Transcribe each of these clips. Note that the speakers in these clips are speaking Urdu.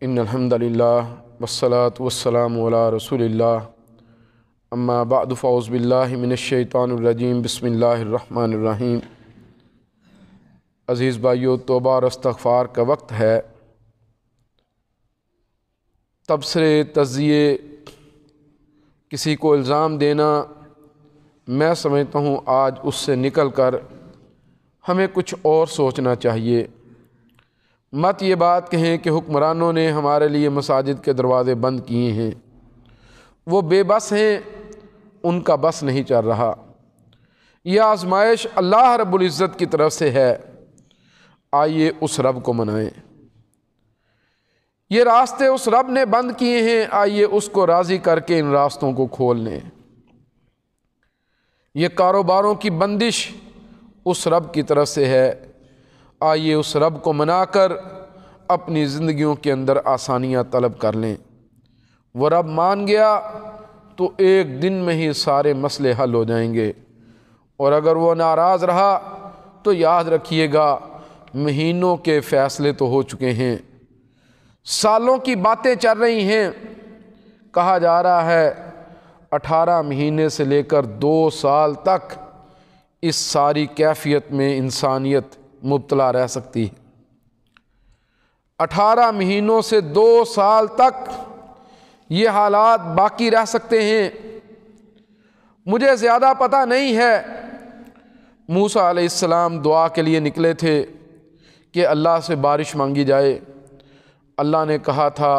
ان الحمد للہ والصلاة والسلام علی رسول اللہ اما بعد فاعوذ باللہ من الشیطان الرجیم بسم اللہ الرحمن الرحیم۔ عزیز بھائیو، توبہ اور استغفار کا وقت ہے۔ تبصرے، تجزیے، کسی کو الزام دینا، میں سمجھتا ہوں آج اس سے نکل کر ہمیں کچھ اور سوچنا چاہیے۔ مت یہ بات کہیں کہ حکمرانوں نے ہمارے لیے مساجد کے دروازے بند کیے ہیں، وہ بے بس ہیں، ان کا بس نہیں چل رہا۔ یہ آزمائش اللہ رب العزت کی طرف سے ہے، آئیے اس رب کو منائیں۔ یہ راستے اس رب نے بند کیے ہیں، آئیے اس کو راضی کر کے ان راستوں کو کھول لیں۔ یہ کاروباروں کی بندش اس رب کی طرف سے ہے، آئیے اس رب کو منا کر اپنی زندگیوں کے اندر آسانیاں طلب کر لیں۔ وہ رب مان گیا تو ایک دن میں ہی سارے مسئلے حل ہو جائیں گے، اور اگر وہ ناراض رہا تو یاد رکھیے گا مہینوں کے فیصلے تو ہو چکے ہیں، سالوں کی باتیں چل رہی ہیں۔ کہا جا رہا ہے 18 مہینے سے لے کر 2 سال تک اس ساری کیفیت میں انسانیت مبتلا رہ سکتی ہے۔ 18 مہینوں سے 2 سال تک یہ حالات باقی رہ سکتے ہیں۔ مجھے زیادہ پتہ نہیں ہے۔ موسیٰ علیہ السلام دعا کے لیے نکلے تھے کہ اللہ سے بارش مانگی جائے۔ اللہ نے کہا تھا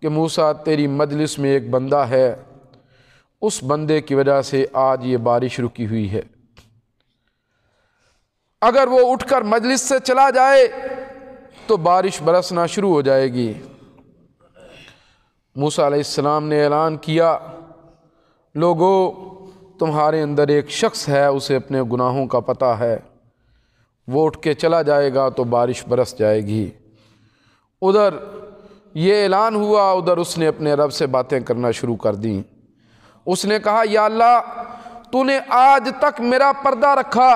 کہ موسیٰ تیری مجلس میں ایک بندہ ہے، اس بندے کی وجہ سے آج یہ بارش رکی ہوئی ہے، اگر وہ اٹھ کر مجلس سے چلا جائے تو بارش برسنا شروع ہو جائے گی۔ موسیٰ علیہ السلام نے اعلان کیا، لوگو تمہارے اندر ایک شخص ہے، اسے اپنے گناہوں کا پتہ ہے، وہ اٹھ کے چلا جائے گا تو بارش برس جائے گی۔ ادھر یہ اعلان ہوا، ادھر اس نے اپنے رب سے باتیں کرنا شروع کر دیں۔ اس نے کہا، یا اللہ تو نے آج تک میرا پردہ رکھا،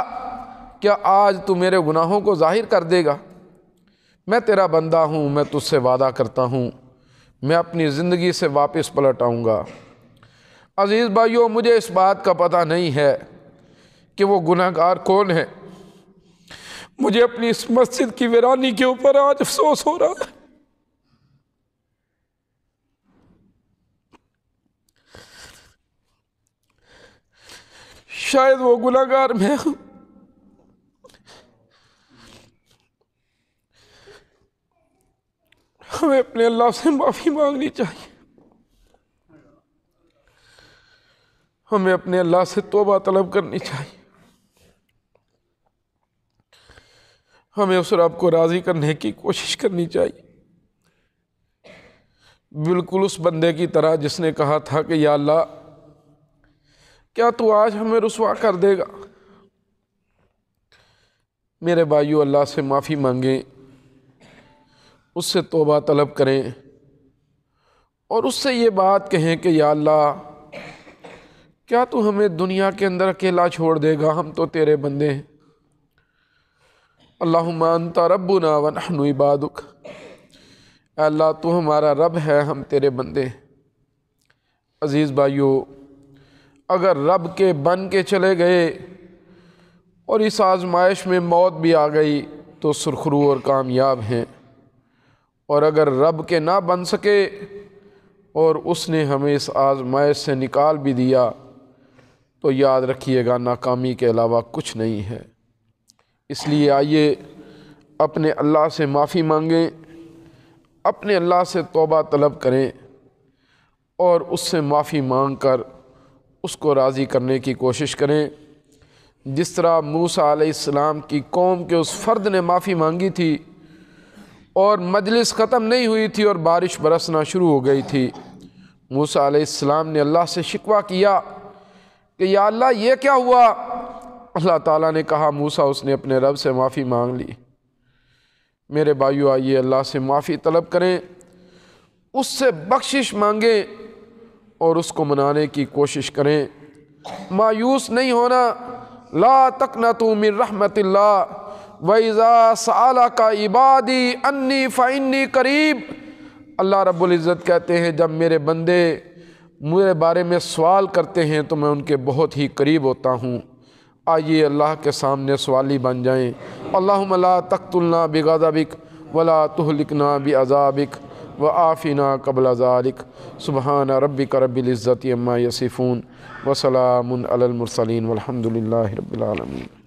کیا آج تو میرے گناہوں کو ظاہر کر دے گا؟ میں تیرا بندہ ہوں، میں تجھ سے وعدہ کرتا ہوں میں اپنی زندگی سے واپس پلٹ آؤں گا۔ عزیز بھائیو، مجھے اس بات کا پتہ نہیں ہے کہ وہ گناہگار کون ہے۔ مجھے اپنی اس مسجد کی ویرانی کے اوپر آج افسوس ہو رہا ہے۔ شاید وہ گناہگار میں ہوں۔ ہمیں اپنے اللہ سے معافی مانگنی چاہیے، ہمیں اپنے اللہ سے توبہ طلب کرنی چاہیے، ہمیں اس رب کو راضی کرنے کی کوشش کرنی چاہیے، بالکل اس بندے کی طرح جس نے کہا تھا کہ یا اللہ کیا تو آج ہمیں رسوا کر دے گا؟ میرے بھائیو، اللہ سے معافی مانگیں، اس سے توبہ طلب کریں، اور اس سے یہ بات کہیں کہ یا اللہ کیا تو ہمیں دنیا کے اندر اکیلا چھوڑ دے گا؟ ہم تو تیرے بندے ہیں۔ اللہم انت ربنا ونحن عبادک، اے اللہ تو ہمارا رب ہے، ہم تیرے بندے ہیں۔ عزیز بھائیو، اگر رب کے بن کے چلے گئے اور اس آزمائش میں موت بھی آ گئی تو سرخرو اور کامیاب ہیں، اور اگر رب کے نہ بن سکے اور اس نے ہمیں اس آزمائش سے نکال بھی دیا تو یاد رکھیے گا ناکامی کے علاوہ کچھ نہیں ہے۔ اس لیے آئیے اپنے اللہ سے معافی مانگیں، اپنے اللہ سے توبہ طلب کریں، اور اس سے معافی مانگ کر اس کو راضی کرنے کی کوشش کریں، جس طرح موسیٰ علیہ السلام کی قوم کے اس فرد نے معافی مانگی تھی اور مجلس ختم نہیں ہوئی تھی اور بارش برسنا شروع ہو گئی تھی۔ موسیٰ علیہ السلام نے اللہ سے شکوہ کیا کہ یا اللہ یہ کیا ہوا؟ اللہ تعالیٰ نے کہا موسیٰ اس نے اپنے رب سے معافی مانگ لی۔ میرے بھائیو، آئیے اللہ سے معافی طلب کریں، اس سے بخشش مانگیں اور اس کو منانے کی کوشش کریں۔ مایوس نہیں ہونا، لا تقنطوا من رحمت اللہ وَإِذَا سَأَلَكَ عِبَادِي أَنِّي فَإِنِّي قَرِيب اللہ رب العزت کہتے ہیں جب میرے بندے میرے بارے میں سوال کرتے ہیں تو میں ان کے بہت ہی قریب ہوتا ہوں۔ آئیے اللہ کے سامنے سوالی بن جائیں۔ اللہم لا تقتلنا بغضبک ولا تہلکنا بعذابک وعافنا قبل ذلک سبحان ربک رب العزت عما یصفون وسلام علی المرسلین والحمد للہ رب العالمین۔